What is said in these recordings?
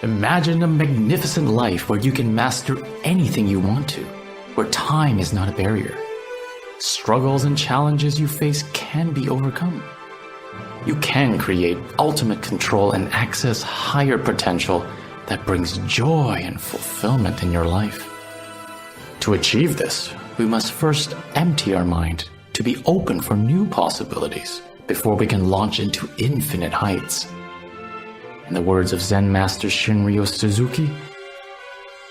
Imagine a magnificent life where you can master anything you want to, where time is not a barrier. Struggles and challenges you face can be overcome. You can create ultimate control and access higher potential that brings joy and fulfillment in your life. To achieve this, we must first empty our mind to be open for new possibilities before we can launch into infinite heights. In the words of Zen Master Shinryo Suzuki,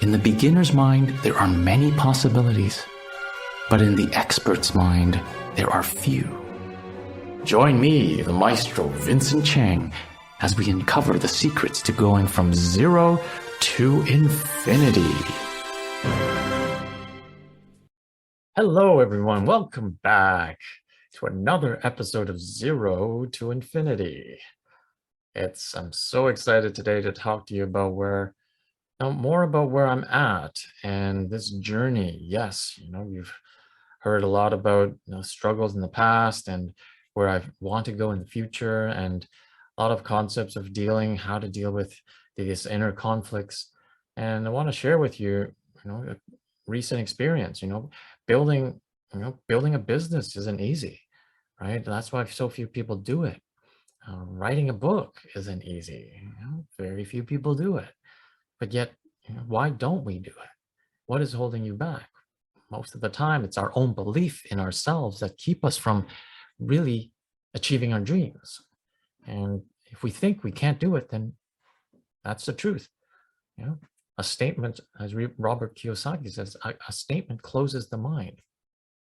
in the beginner's mind, there are many possibilities, but in the expert's mind, there are few. Join me, the maestro Vincent Chang, as we uncover the secrets to going from zero to infinity. Hello, everyone. Welcome back to another episode of Zero to Infinity. I'm so excited today to talk to you about more about where I'm at and this journey. Yes, you've heard a lot about struggles in the past and where I want to go in the future, and a lot of concepts of how to deal with these inner conflicts. And I want to share with you, a recent experience. Building a business isn't easy, right? That's why so few people do it. Writing a book isn't easy. Very few people do it. But yet, why don't we do it? What is holding you back? Most of the time, it's our own belief in ourselves that keep us from really achieving our dreams. And if we think we can't do it, then that's the truth. A statement, as Robert Kiyosaki says, a statement closes the mind.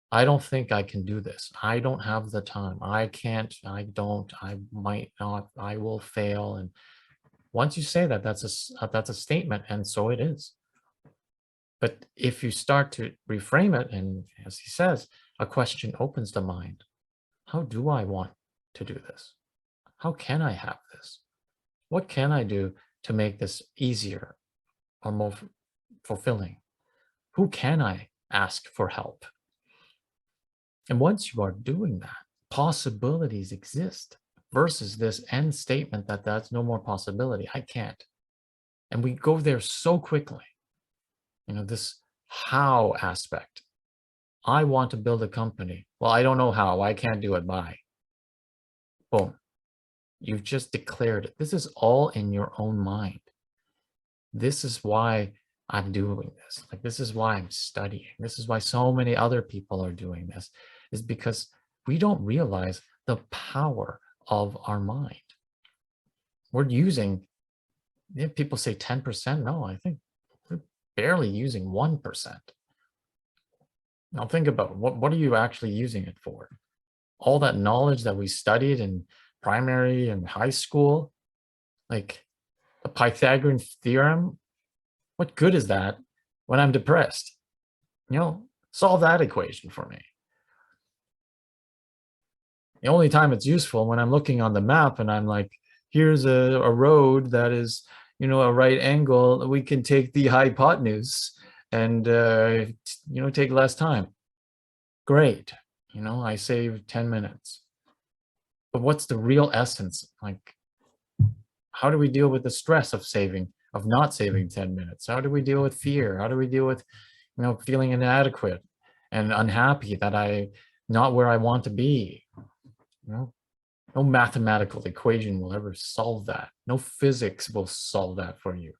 I don't think I can do this. I don't have the time. I can't, I don't, I might not, I will fail. And once you say that, that's a statement, and so it is. But if you start to reframe it, and as he says, a question opens the mind. How do I want to do this? How can I have this? What can I do to make this easier or more fulfilling? Who can I ask for help? And once you are doing that, possibilities exist versus this end statement that that's no more possibility. I can't. And we go there so quickly. This how aspect. I want to build a company. Well, I don't know how. I can't do it. Bye. Boom. You've just declared it. This is all in your own mind. This is why I'm doing this. This is why I'm studying. This is why so many other people are doing this, is because we don't realize the power of our mind. We're using, people say 10%. No, I think we're barely using 1%. Now think about what are you actually using it for? All that knowledge that we studied in primary and high school, like the Pythagorean theorem, what good is that when I'm depressed? Solve that equation for me. The only time it's useful when I'm looking on the map and I'm like, here's a road that is, a right angle. We can take the hypotenuse and, take less time. Great. I save 10 minutes. But what's the real essence? How do we deal with the stress of not saving 10 minutes? How do we deal with fear? How do we deal with, feeling inadequate and unhappy that I'm not where I want to be? No mathematical equation will ever solve that. No physics will solve that for you.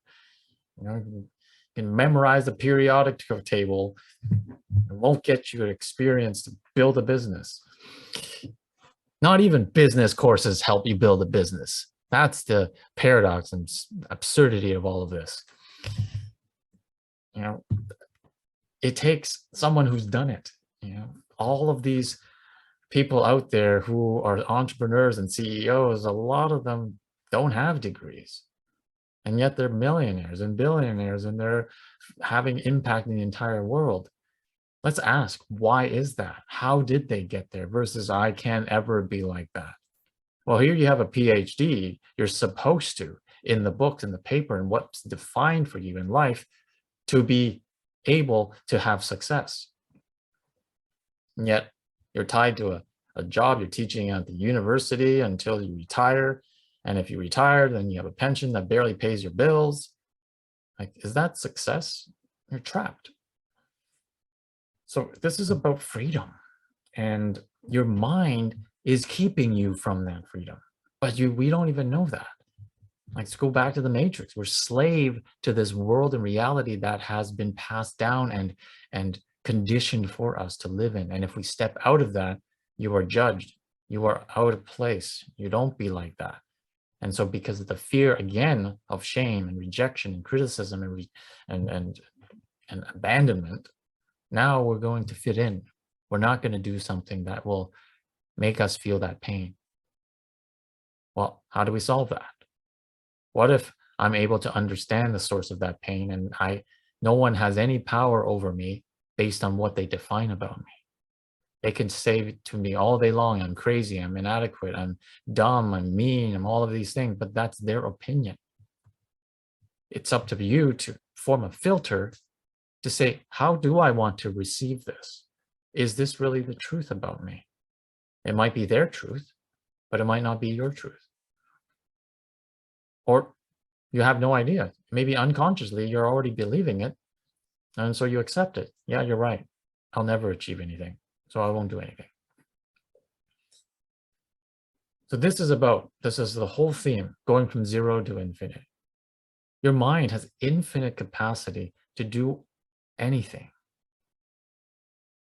You can memorize the periodic table. It won't get you an experience to build a business. Not even business courses help you build a business. That's the paradox and absurdity of all of this. It takes someone who's done it. All of these people out there who are entrepreneurs and CEOs, a lot of them don't have degrees. And yet they're millionaires and billionaires, and they're having impact in the entire world. Let's ask, why is that? How did they get there versus I can't ever be like that? Well, here you have a PhD. You're supposed to, in the books and the paper and what's defined for you in life, to be able to have success. And yet you're tied to a job. You're teaching at the university until you retire. And if you retire, then you have a pension that barely pays your bills. Like, is that success? You're trapped. So this is about freedom, and your mind is keeping you from that freedom, but we don't even know that. Like, let's go back to the Matrix. We're slave to this world and reality that has been passed down and conditioned for us to live in. And if we step out of that, you are judged. You are out of place. You don't be like that. And so, because of the fear again of shame and rejection and criticism and abandonment, now we're going to fit in. We're not going to do something that will make us feel that pain. Well, how do we solve that? What if I'm able to understand the source of that pain and no one has any power over me based on what they define about me? They can say to me all day long, I'm crazy, I'm inadequate, I'm dumb, I'm mean, I'm all of these things, but that's their opinion. It's up to you to form a filter to say, how do I want to receive this? Is this really the truth about me? It might be their truth, but it might not be your truth. Or you have no idea. Maybe unconsciously you're already believing it, and so you accept it. Yeah, you're right. I'll never achieve anything, so I won't do anything. So this is the whole theme, going from zero to infinite. Your mind has infinite capacity to do anything,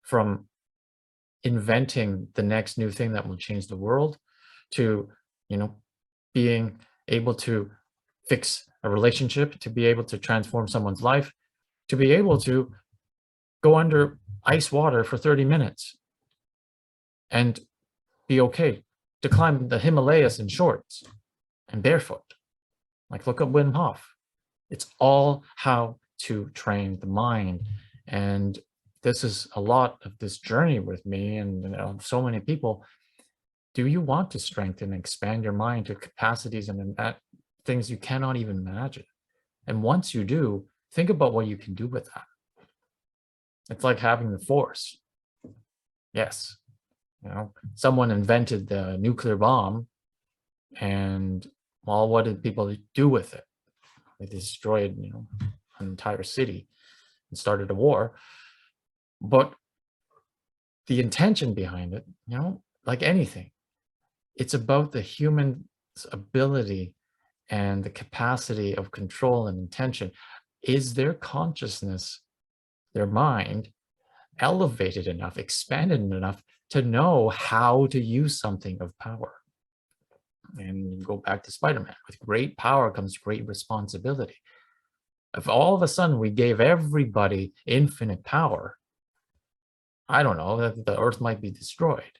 from inventing the next new thing that will change the world to, being able to fix a relationship, to be able to transform someone's life, to be able to go under ice water for 30 minutes and be okay, to climb the Himalayas in shorts and barefoot. Like, look up Wim Hof. It's all how to train the mind. And this is a lot of this journey with me and so many people. Do you want to strengthen and expand your mind to capacities and things you cannot even imagine? And once you do, think about what you can do with that. It's like having the force. Yes, someone invented the nuclear bomb, and well, what did people do with it? They destroyed, an entire city and started a war. But the intention behind it, like anything, it's about the human's ability and the capacity of control and intention. Is their consciousness, their mind, elevated enough, expanded enough to know how to use something of power? And you go back to Spider-Man. With great power comes great responsibility. If all of a sudden we gave everybody infinite power, I don't know, the earth might be destroyed,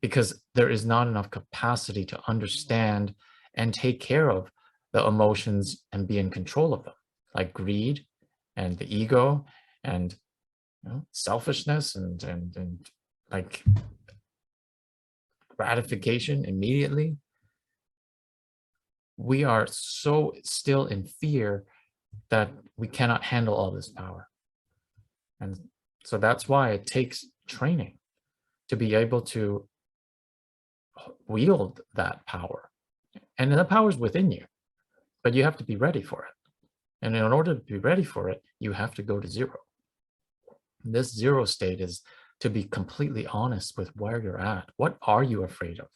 because there is not enough capacity to understand and take care of the emotions and be in control of them, like greed and the ego and selfishness and like gratification immediately. We are so still in fear that we cannot handle all this power. And so that's why it takes training to be able to wield that power. And the power is within you, but you have to be ready for it. And in order to be ready for it, you have to go to zero. This zero state is to be completely honest with where you're at. What are you afraid of?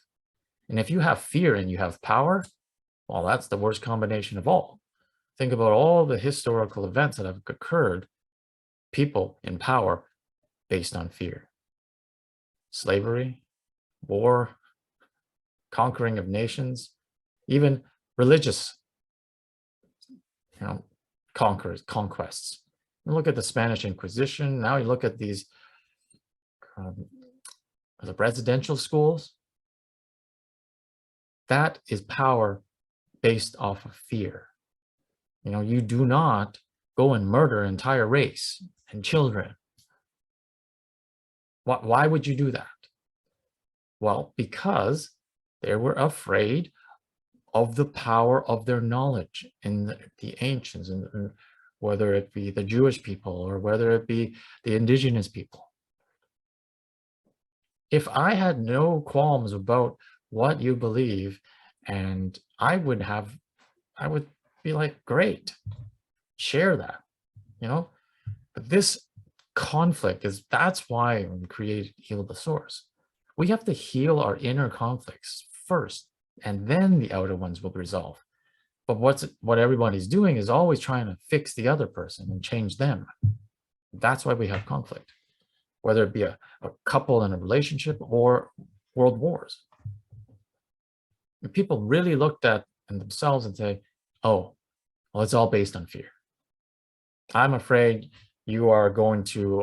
And if you have fear and you have power, well, that's the worst combination of all. Think about all the historical events that have occurred, people in power based on fear. Slavery, war, conquering of nations, even religious conquests. You look at the Spanish Inquisition. Now you look at these the residential schools. That is power based off of fear. You do not go and murder an entire race and children. Why would you do that? Well, because they were afraid of the power of their knowledge in the ancients, and whether it be the Jewish people or whether it be the indigenous people. If I had no qualms about what you believe And I would be like, great, share that, you know? But this conflict that's why when we create Heal the Source, we have to heal our inner conflicts first, and then the outer ones will resolve. But what everybody's doing is always trying to fix the other person and change them. That's why we have conflict, whether it be a couple in a relationship or world wars. If people really looked at themselves and say, oh, well, it's all based on fear. I'm afraid you are going to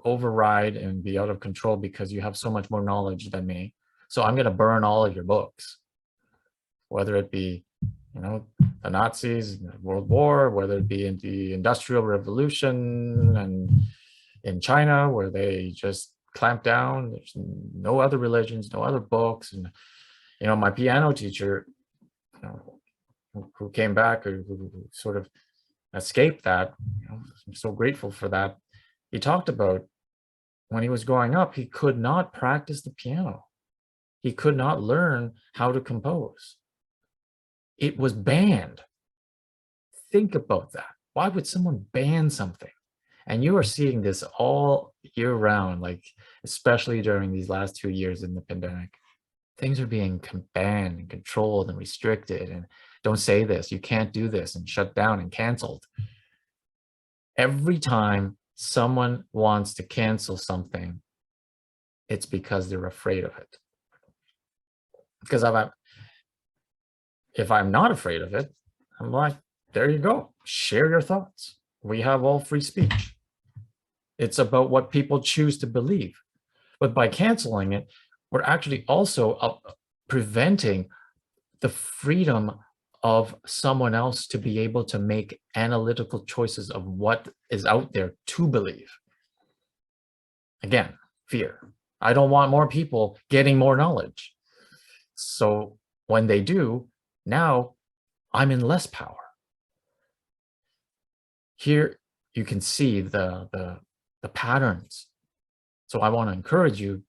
override and be out of control because you have so much more knowledge than me. So I'm going to burn all of your books, whether it be, the Nazis, World War, whether it be in the Industrial Revolution and in China, where they just clamped down. There's no other religions, no other books. And, my piano teacher, who came back, or who sort of escaped that, I'm so grateful for that. He talked about when he was growing up, he could not practice the piano. He could not learn how to compose. It was banned. Think about that. Why would someone ban something? And you are seeing this all year round, like especially during these last 2 years in the pandemic. Things are being banned and controlled and restricted, and don't say this, you can't do this, and shut down and canceled. Every time someone wants to cancel something, it's because they're afraid of it. Because if I'm not afraid of it, I'm like, there you go, share your thoughts. We have all free speech. It's about what people choose to believe. But by canceling it, we're actually also preventing the freedom of someone else to be able to make analytical choices of what is out there to believe. Again, fear. I don't want more people getting more knowledge. So when they do, now I'm in less power. Here you can see the patterns. So I want to encourage you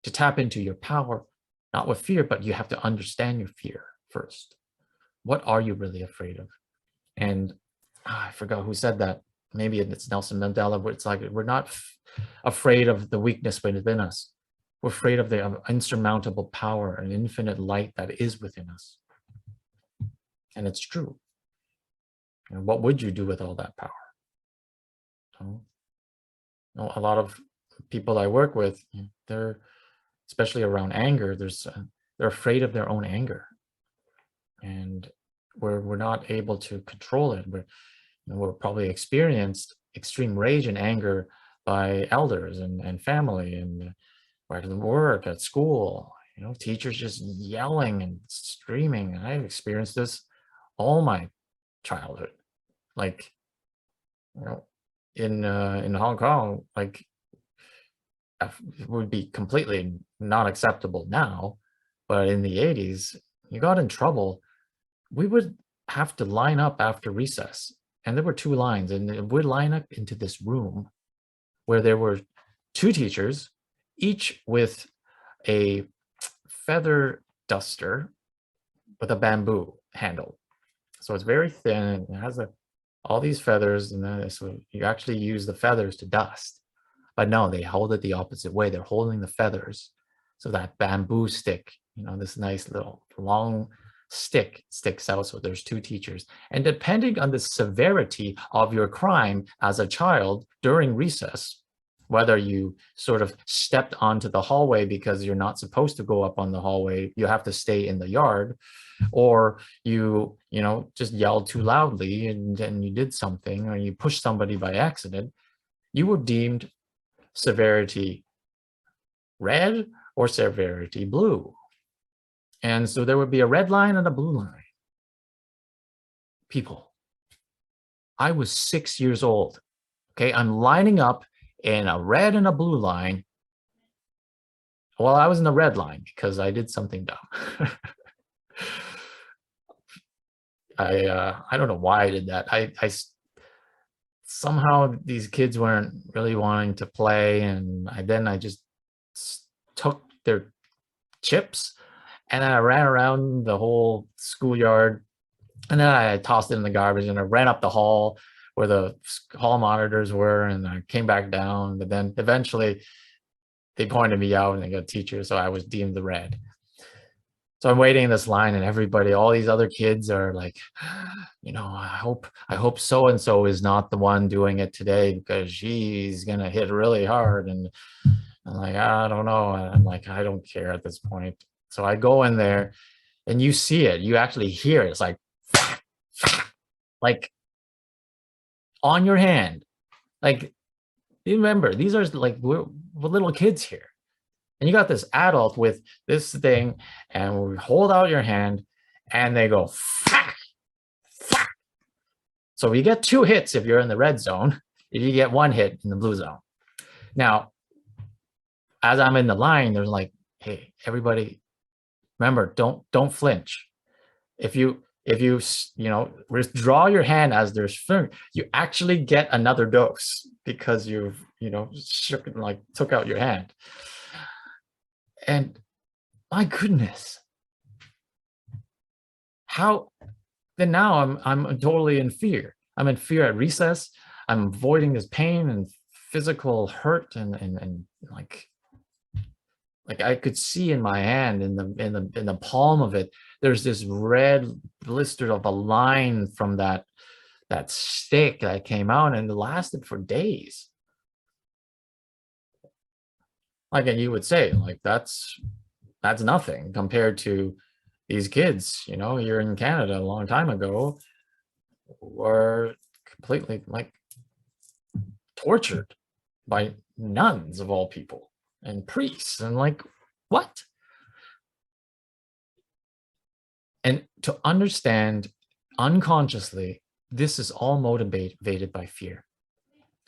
to tap into your power, not with fear, but you have to understand your fear first. What are you really afraid of? And I forgot who said that. Maybe it's Nelson Mandela, where it's like, we're not afraid of the weakness within us. We're afraid of the insurmountable power and infinite light that is within us. And it's true. And what would you do with all that power? A lot of people I work with, they're, especially around anger, they're afraid of their own anger. And we're not able to control it. We're probably experienced extreme rage and anger by elders and family, and right at work, at school, teachers just yelling and screaming. And I've experienced this all my childhood. Like, in Hong Kong, like, it would be completely not acceptable now, but in the 80s, you got in trouble, we would have to line up after recess. And there were 2 lines, and we'd line up into this room where there were 2 teachers, each with a feather duster with a bamboo handle. So it's very thin, and it has all these feathers, and then so you actually use the feathers to dust. But no, they hold it the opposite way. They're holding the feathers. So that bamboo stick, this nice little long stick sticks out. So there's 2 teachers. And depending on the severity of your crime as a child during recess, whether you sort of stepped onto the hallway because you're not supposed to go up on the hallway, you have to stay in the yard, or you just yelled too loudly and then you did something, or you pushed somebody by accident, you were deemed severity red or severity blue. And so there would be a red line and a blue line. People, I was 6 years old. Okay, I'm lining up in a red and a blue line. Well, I was in the red line because I did something dumb. I don't know why I did that. I somehow these kids weren't really wanting to play, and then I just took their chips And then I ran around the whole schoolyard, and then I tossed it in the garbage, and I ran up the hall where the hall monitors were, and I came back down. But then eventually they pointed me out and they got a teacher, so I was deemed the red. So I'm waiting in this line, and everybody, all these other kids are like, I hope so and so is not the one doing it today because she's gonna hit really hard. And I'm like, I don't know. And I'm like, I don't care at this point. So I go in there, and you see it. You actually hear it. It's like on your hand. Like, you remember, these are like we're little kids here. And you got this adult with this thing, and we hold out your hand, and they go, "Fuck, fuck." So you get 2 hits if you're in the red zone, if you get 1 hit in the blue zone. Now, as I'm in the line, there's like, hey, everybody, remember, don't flinch. If you withdraw your hand as there's film, you actually get another dose because you've shook, like, took out your hand. And my goodness, how then now I'm totally in fear. I'm in fear at recess. I'm avoiding this pain and physical hurt, and like I could see in my hand, in the palm of it, there's this red blister of a line from that stick that came out, and it lasted for days. Like, and you would say, like, that's nothing compared to these kids, here in Canada a long time ago, were completely, like, tortured by nuns of all people and priests, and like, what? And to understand unconsciously, this is all motivated by fear.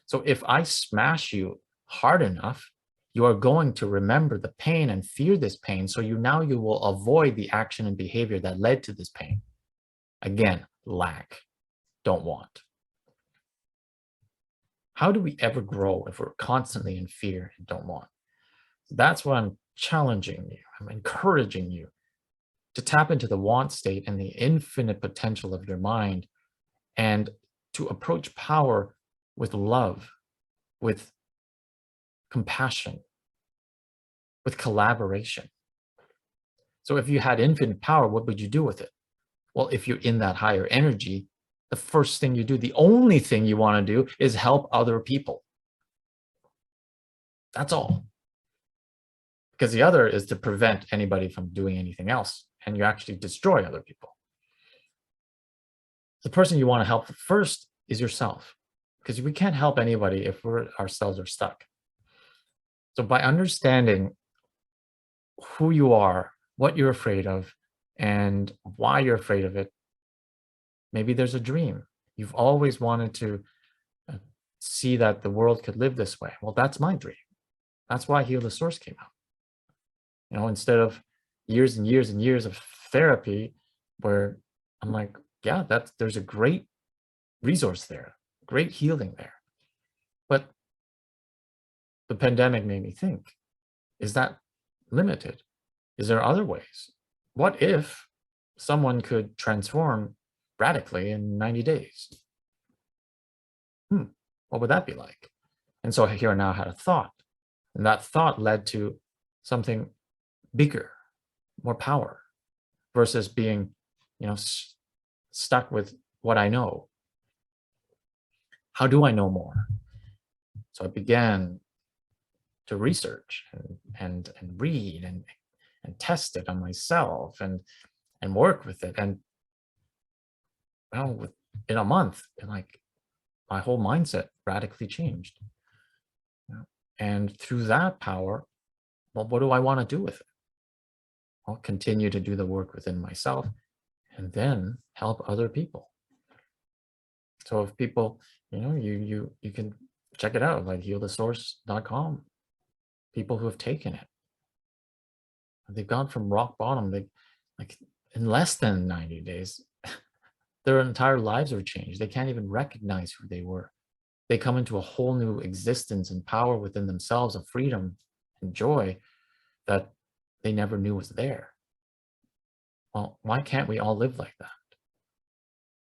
So if I smash you hard enough, you are going to remember the pain and fear this pain. So you will avoid the action and behavior that led to this pain. Again, lack, don't want. How do we ever grow if we're constantly in fear and don't want? That's why I'm challenging you. I'm encouraging you to tap into the want state and the infinite potential of your mind, and to approach power with love, with compassion, with collaboration. So if you had infinite power, what would you do with it? Well, if you're in that higher energy, the first thing you do, the only thing you want to do, is help other people. That's all. Because the other is to prevent anybody from doing anything else, and you actually destroy other people. The person you want to help first is yourself, because we can't help anybody if we ourselves are stuck. So by understanding who you are, what you're afraid of, and why you're afraid of it, maybe there's a dream. You've always wanted to see that the world could live this way. Well, that's my dream. That's why Heal the Source came out. Instead of years and years and years of therapy, where I'm like, yeah, there's a great resource there, great healing there. But the pandemic made me think, is that limited? Is there other ways? What if someone could transform radically in 90 days? What would that be like? And so here I now had a thought, and that thought led to something bigger, more power, versus being, stuck with what I know. How do I know more? So I began to research and read and test it on myself and work with it. And in a month, like, my whole mindset radically changed. And through that power, well, what do I want to do with it? I'll continue to do the work within myself and then help other people. So if people, you can check it out, like healthesource.com. People who have taken it, they've gone from rock bottom. They, like, in less than 90 days, their entire lives are changed. They can't even recognize who they were. They come into a whole new existence and power within themselves of freedom and joy that they never knew was there. Well, why can't we all live like that?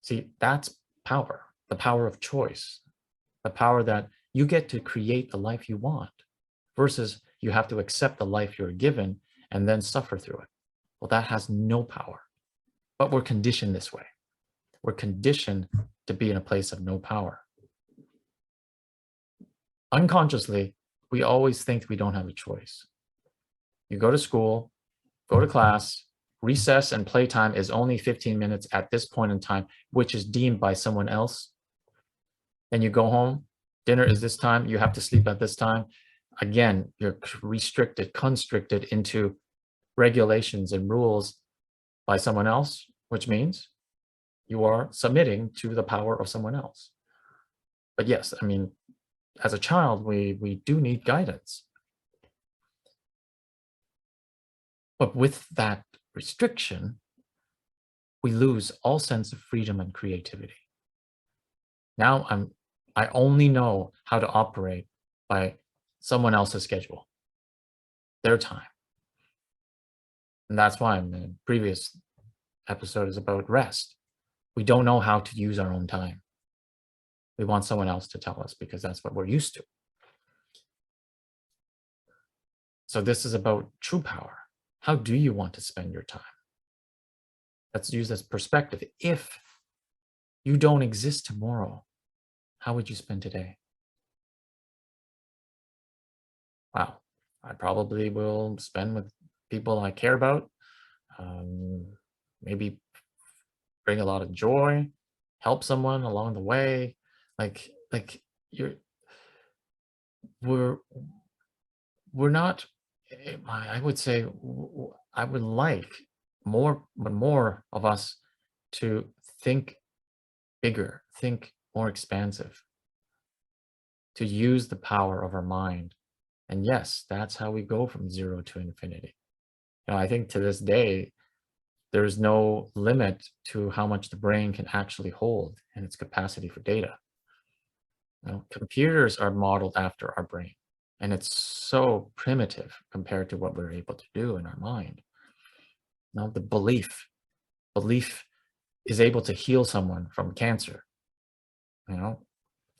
See, that's power, the power of choice, the power that you get to create the life you want versus you have to accept the life you're given and then suffer through it. Well, that has no power, but we're conditioned this way. We're conditioned to be in a place of no power. Unconsciously, we always think we don't have a choice. You go to school, go to class, recess and playtime is only 15 minutes at this point in time, which is deemed by someone else. Then you go home, dinner is this time, you have to sleep at this time. Again, you're restricted, constricted into regulations and rules by someone else, which means you are submitting to the power of someone else. But yes, I mean, as a child, we do need guidance. But with that restriction, we lose all sense of freedom and creativity. Now I only know how to operate by someone else's schedule, their time. And that's why the previous episode is about rest. We don't know how to use our own time. We want someone else to tell us because that's what we're used to. So this is about true power. How do you want to spend your time? Let's use this perspective. If you don't exist tomorrow, how would you spend today? Wow, I probably will spend with people I care about, maybe bring a lot of joy, help someone along the way. Like you're, we're not, I would say, I would like more of us to think bigger, think more expansive, to use the power of our mind. And yes, that's how we go from zero to infinity. I think to this day, there's no limit to how much the brain can actually hold and its capacity for data. Computers are modeled after our brain, and it's so primitive compared to what we're able to do in our mind. The belief is able to heal someone from cancer.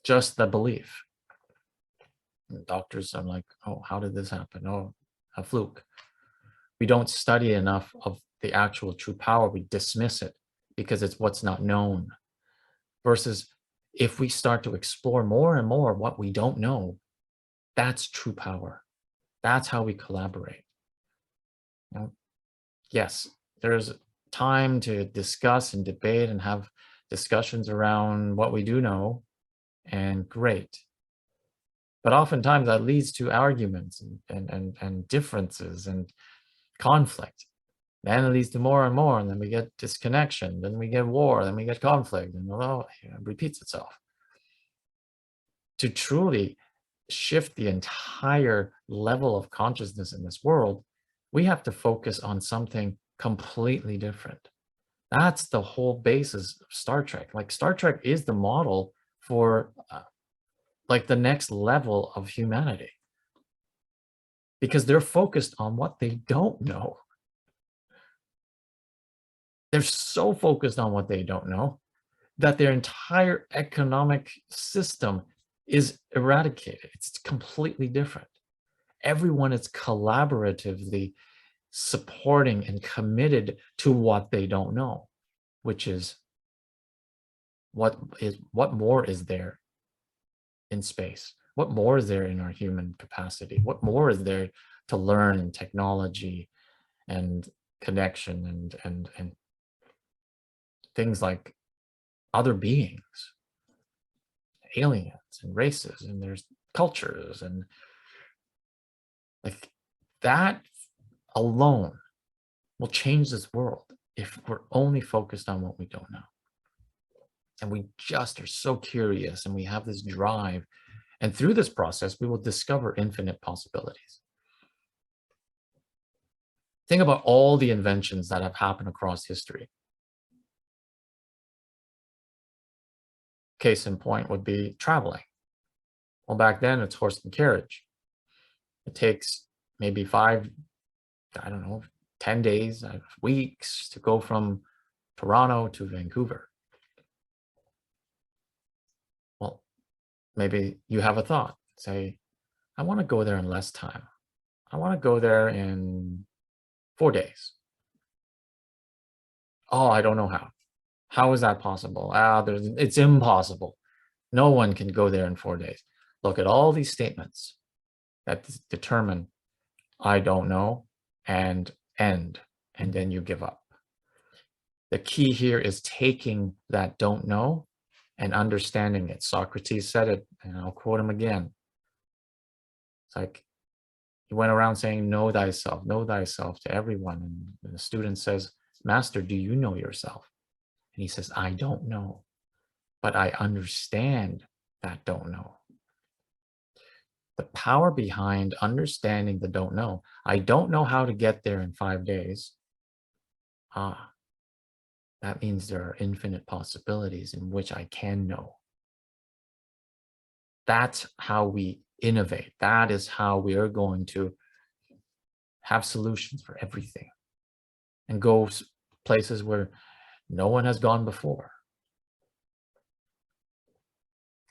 Just the belief. And doctors are like, oh, how did this happen? Oh, a fluke. We don't study enough of the actual true power. We dismiss it because it's what's not known. Versus if we start to explore more and more what we don't know, that's true power. That's how we collaborate. Yes, there's time to discuss and debate and have discussions around what we do know, and great. But oftentimes that leads to arguments and differences and conflict. Then it leads to more and more, and then we get disconnection, then we get war, then we get conflict, and it repeats itself. To truly shift the entire level of consciousness in this world, we have to focus on something completely different. That's the whole basis of Star Trek. Like Star Trek is the model for like the next level of humanity, because they're focused on what they don't know. They're so focused on what they don't know that their entire economic system is eradicated. It's completely different. Everyone is collaboratively supporting and committed to what they don't know, which is what more is there in space? What more is there in our human capacity? What more is there to learn in technology and connection and things like other beings, aliens and races, and there's cultures, and like that alone will change this world if we're only focused on what we don't know. And we just are so curious, and we have this drive, and through this process we will discover infinite possibilities. Think about all the inventions that have happened across history. Case in point would be traveling. Well, back then it's horse and carriage. It takes maybe 5, I don't know, 10 days, I have weeks to go from Toronto to Vancouver. Well, maybe you have a thought. Say, I want to go there in less time. I want to go there in 4 days. Oh, I don't know how. How is that possible? It's impossible. No one can go there in 4 days. Look at all these statements that determine I don't know and end, and then you give up. The key here is taking that don't know and understanding it. Socrates said it, and I'll quote him again. It's like he went around saying, know thyself to everyone. And the student says, Master, do you know yourself? And he says, I don't know, but I understand that don't know. The power behind understanding the don't know. I don't know how to get there in 5 days. That means there are infinite possibilities in which I can know. That's how we innovate. That is how we are going to have solutions for everything and go places where no one has gone before.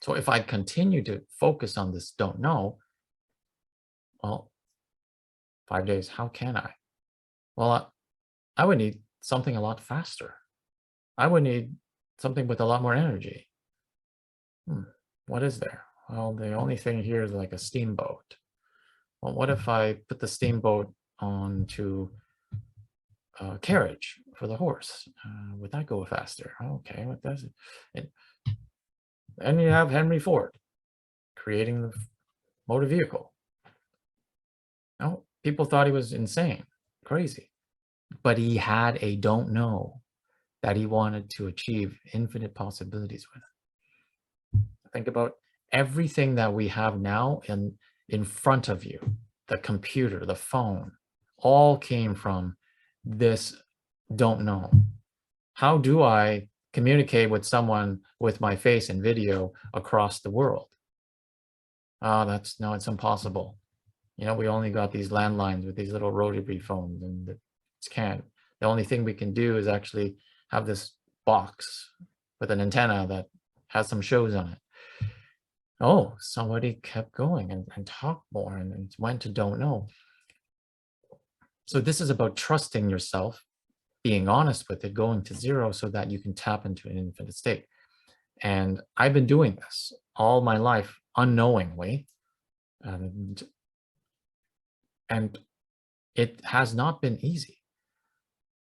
So if I continue to focus on this don't know, well, 5 days, how can I? Well, I would need something a lot faster. I would need something with a lot more energy. What is there? Well, the only thing here is like a steamboat. Well, what if I put the steamboat onto a carriage for the horse? Would that go faster? Okay, what does it? And you have Henry Ford creating the motor vehicle. No, people thought he was insane, crazy, but he had a don't know that he wanted to achieve infinite possibilities with. Think about everything that we have now in front of you, the computer, the phone, all came from this don't know. How do I communicate with someone with my face and video across the world? It's impossible. We only got these landlines with these little rotary phones, and it can't. The only thing we can do is actually have this box with an antenna that has some shows on it. Oh, somebody kept going and talked more and went to don't know. So this is about trusting yourself, being honest with it, going to zero so that you can tap into an infinite state. And I've been doing this all my life unknowingly. And it has not been easy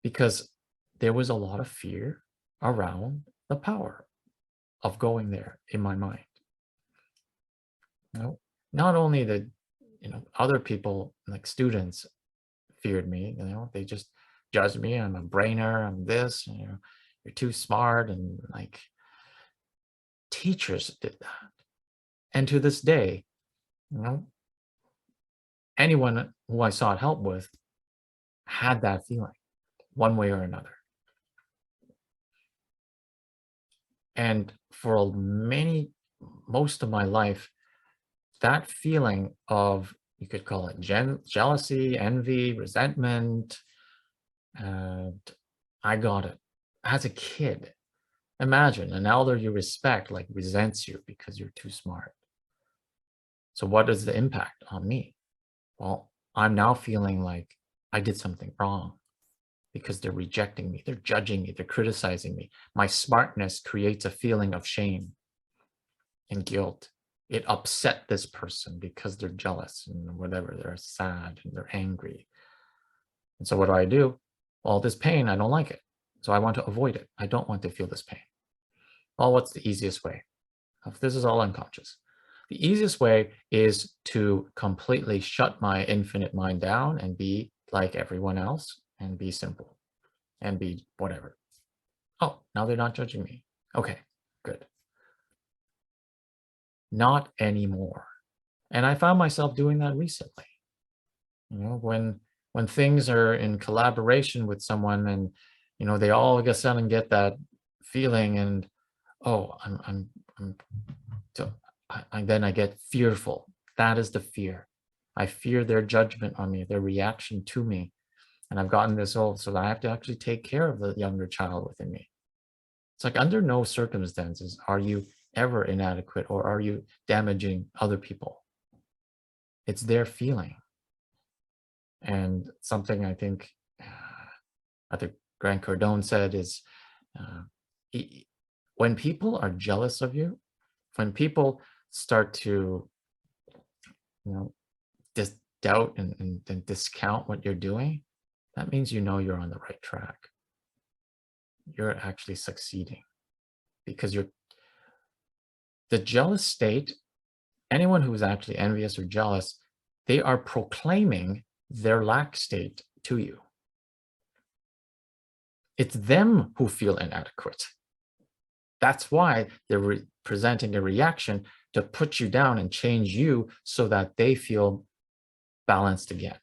because there was a lot of fear around the power of going there in my mind. Not only did other people, like students, feared me, they just judged me. I'm a brainer, I'm this, you're too smart, and like teachers did that. And to this day, anyone who I sought help with had that feeling one way or another. And for most of my life, that feeling of, you could call it jealousy, envy, resentment, and I got it as a kid. Imagine an elder you respect like resents you because you're too smart. So what is the impact on me? Well, I'm now feeling like I did something wrong because they're rejecting me, they're judging me, they're criticizing me. My smartness creates a feeling of shame and guilt. It upset this person because they're jealous and whatever, they're sad and they're angry. And so what do? Well, this pain, I don't like it. So I want to avoid it. I don't want to feel this pain. Well, what's the easiest way? This is all unconscious. The easiest way is to completely shut my infinite mind down and be like everyone else and be simple and be whatever. Oh, now they're not judging me. Okay, good. Not anymore. And I found myself doing that recently. When things are in collaboration with someone and they all of a sudden get that feeling and oh, then I get fearful. That is the fear. I fear their judgment on me, their reaction to me. And I've gotten this old so that I have to actually take care of the younger child within me. It's like under no circumstances are you ever inadequate or are you damaging other people. It's their feeling. And something I think Grant Cardone said is when people are jealous of you, when people start to, doubt and discount what you're doing, that means you're on the right track. You're actually succeeding because the jealous state, anyone who is actually envious or jealous, they are proclaiming their lack state to you. It's them who feel inadequate. That's why they're presenting a reaction to put you down and change you so that they feel balanced again.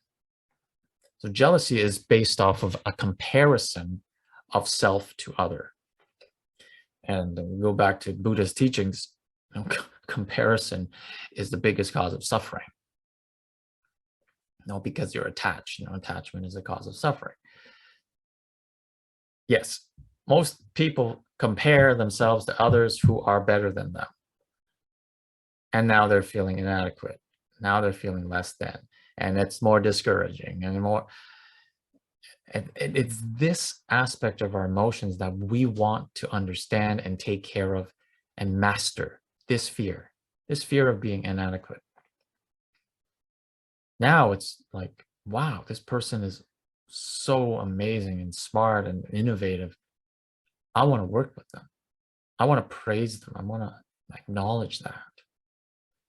So jealousy is based off of a comparison of self to other. And we go back to Buddha's teachings, comparison is the biggest cause of suffering. Because you're attached. Attachment is the cause of suffering. Yes, most people compare themselves to others who are better than them. And now they're feeling inadequate. Now they're feeling less than. And it's more discouraging and more. It's this aspect of our emotions that we want to understand and take care of and master, this fear of being inadequate. Now it's like, wow, this person is so amazing and smart and innovative. I want to work with them. I want to praise them. I want to acknowledge that.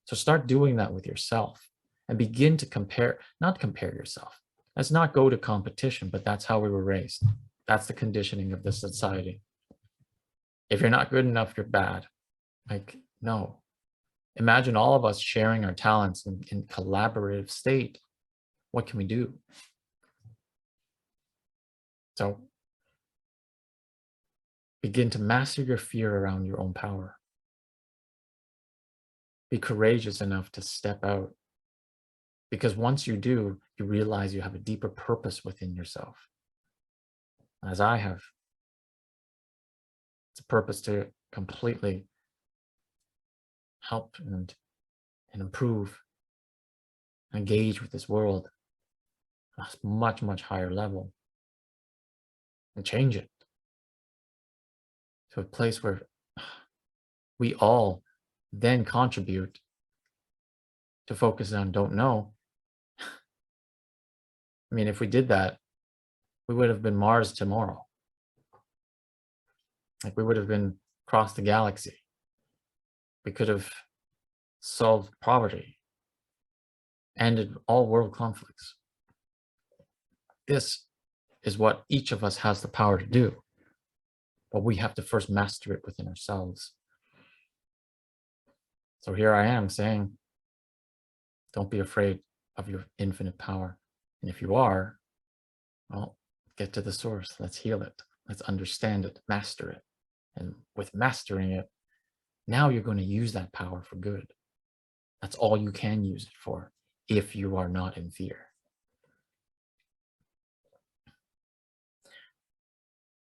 So start doing that with yourself and begin to not compare yourself. Let's not go to competition, but that's how we were raised. That's the conditioning of this society. If you're not good enough, you're bad. No. Imagine all of us sharing our talents in collaborative state. What can we do? So begin to master your fear around your own power. Be courageous enough to step out. Because once you do, you realize you have a deeper purpose within yourself. As I have. It's a purpose to completely help and improve, engage with this world at a much, much higher level and change it to a place where we all then contribute to focus on don't know. If we did that, we would have been Mars tomorrow. We would have been across the galaxy. We could have solved poverty, ended all world conflicts. This is what each of us has the power to do, but we have to first master it within ourselves. So here I am saying, don't be afraid of your infinite power. And if you are, well, get to the source. Let's heal it. Let's understand it, master it. And with mastering it, now you're going to use that power for good. That's all you can use it for if you are not in fear.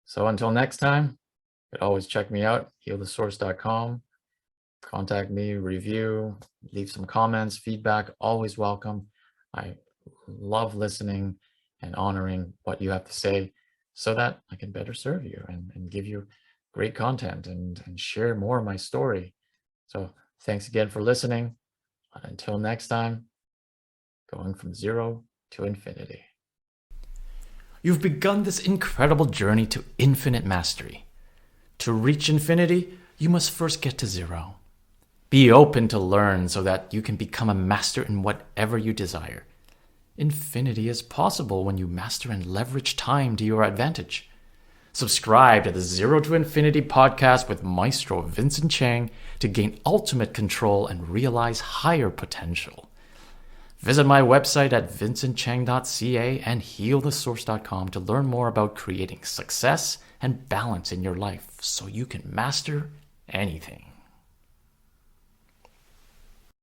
So until next time, you can always check me out, healthesource.com. Contact me, review, leave some comments, feedback, always welcome. I love listening and honoring what you have to say so that I can better serve you and give you great content and share more of my story. So thanks again for listening. Until next time, going from zero to infinity. You've begun this incredible journey to infinite mastery. To reach infinity, you must first get to zero. Be open to learn so that you can become a master in whatever you desire. Infinity is possible when you master and leverage time to your advantage. Subscribe to the Zero to Infinity podcast with Maestro Vincent Chang to gain ultimate control and realize higher potential. Visit my website at vincentchang.ca and healthesource.com to learn more about creating success and balance in your life so you can master anything.